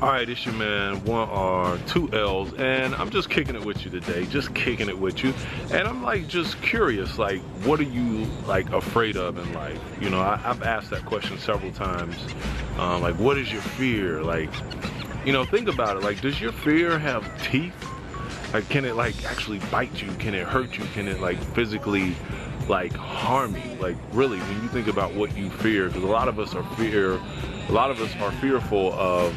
All right, it's your man, 1R, 2Ls, and I'm just kicking it with you today, just kicking it with you. And I'm like just curious, like, what are you like afraid of in life? You know, I've asked that question several times. Like, what is your fear? Like, you know, think about it. Like, does your fear have teeth? Like, can it like actually bite you? Can it hurt you? Can it like physically like harm you? Like, really, when you think about what you fear, because a lot of us are fearful of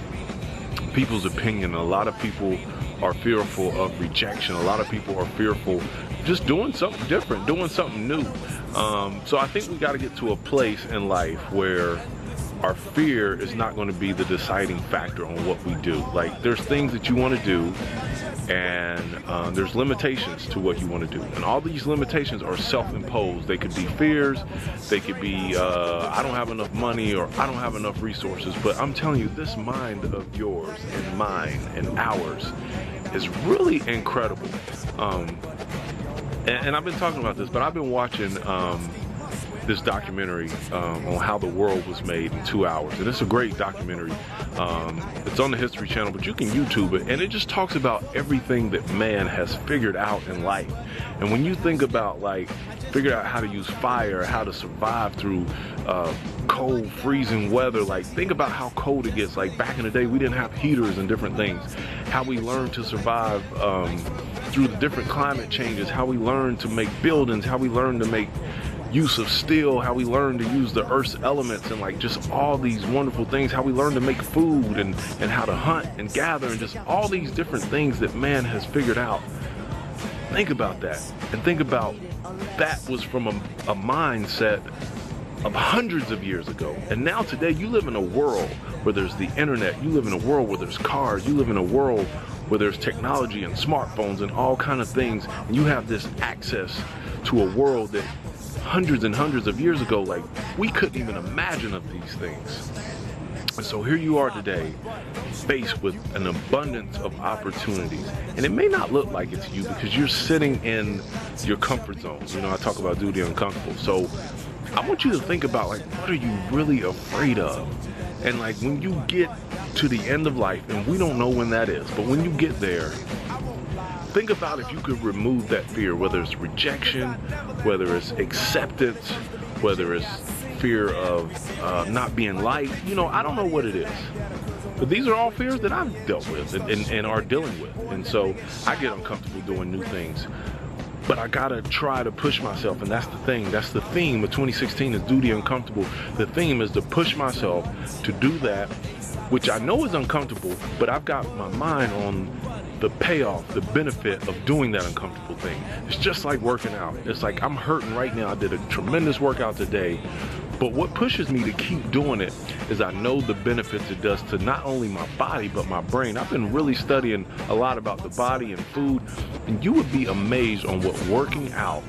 people's opinion. A lot of people are fearful of rejection. A lot of people are fearful just doing something different, doing something new. So I think we got to get to a place in life where our fear is not going to be the deciding factor on what we do. Like, there's things that you want to do, and there's limitations to what you want to do, and all these limitations are self-imposed. They could be fears, they could be I don't have enough money, or I don't have enough resources. But I'm telling you, this mind of yours and mine and ours is really incredible. And I've been talking about this, but I've been watching this documentary on how the world was made in 2 hours, and it's a great documentary. It's on the History Channel, but you can YouTube it, and it just talks about everything that man has figured out in life. And when you think about, like, figure out how to use fire, how to survive through cold, freezing weather, like, think about how cold it gets. Like, back in the day, we didn't have heaters and different things. How we learned to survive through the different climate changes, how we learned to make buildings, how we learned to make use of steel, how we learn to use the earth's elements, and like just all these wonderful things, how we learn to make food, and how to hunt and gather, and just all these different things that man has figured out. Think about that, and think about that was from a mindset of hundreds of years ago. And now today you live in a world where there's the internet, you live in a world where there's cars, you live in a world where there's technology and smartphones and all kind of things, and you have this access to a world that hundreds and hundreds of years ago, like, we couldn't even imagine of these things. And so here you are today, faced with an abundance of opportunities. And it may not look like it to you because you're sitting in your comfort zone. You know, I talk about do the uncomfortable. So I want you to think about, like, what are you really afraid of? And like, when you get to the end of life, and we don't know when that is, but when you get there, think about if you could remove that fear, whether it's rejection, whether it's acceptance, whether it's fear of not being liked. You know, I don't know what it is. But these are all fears that I've dealt with and are dealing with. And so I get uncomfortable doing new things. But I gotta try to push myself, and that's the thing. That's the theme of 2016 is do the uncomfortable. The theme is to push myself to do that, which I know is uncomfortable, but I've got my mind on the payoff, the benefit of doing that uncomfortable thing. It's just like working out. It's like, I'm hurting right now. I did a tremendous workout today, but what pushes me to keep doing it is I know the benefits it does to not only my body, but my brain. I've been really studying a lot about the body and food, and you would be amazed on what working out,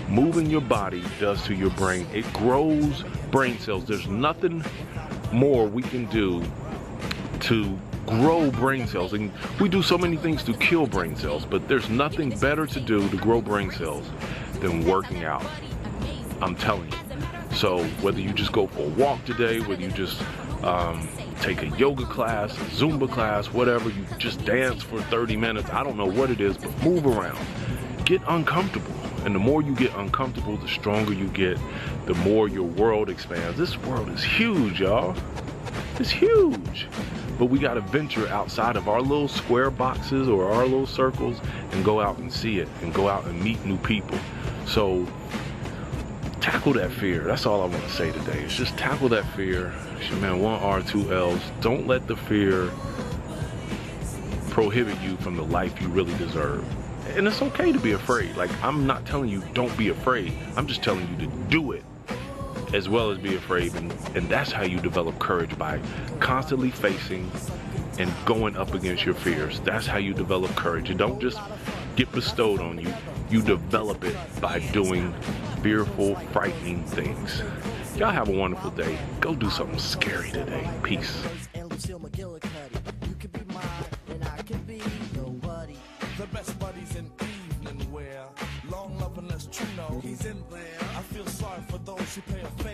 moving your body does to your brain. It grows brain cells. There's nothing more we can do to grow brain cells, and we do so many things to kill brain cells, but there's nothing better to do to grow brain cells than working out. I'm telling you. So whether you just go for a walk today, whether you just take a yoga class, a Zumba class, whatever, you just dance for 30 minutes, I don't know what it is, but move around. Get uncomfortable. And the more you get uncomfortable, the stronger you get, the more your world expands. This world is huge, y'all. It's huge. But we got to venture outside of our little square boxes or our little circles and go out and see it and go out and meet new people. So tackle that fear. That's all I want to say today. It's just tackle that fear. It's your man, 1R, 2Ls. Don't let the fear prohibit you from the life you really deserve. And it's okay to be afraid. Like, I'm not telling you don't be afraid. I'm just telling you to do it as well as be afraid, and that's how you develop courage, by constantly facing and going up against your fears. That's how you develop courage. It don't just get bestowed on you. You develop it by doing fearful, frightening things. Y'all have a wonderful day. Go do something scary today. Peace. The best buddies in evening wear. Long love unless true know he's in there. I feel sorry for those who pay a fare.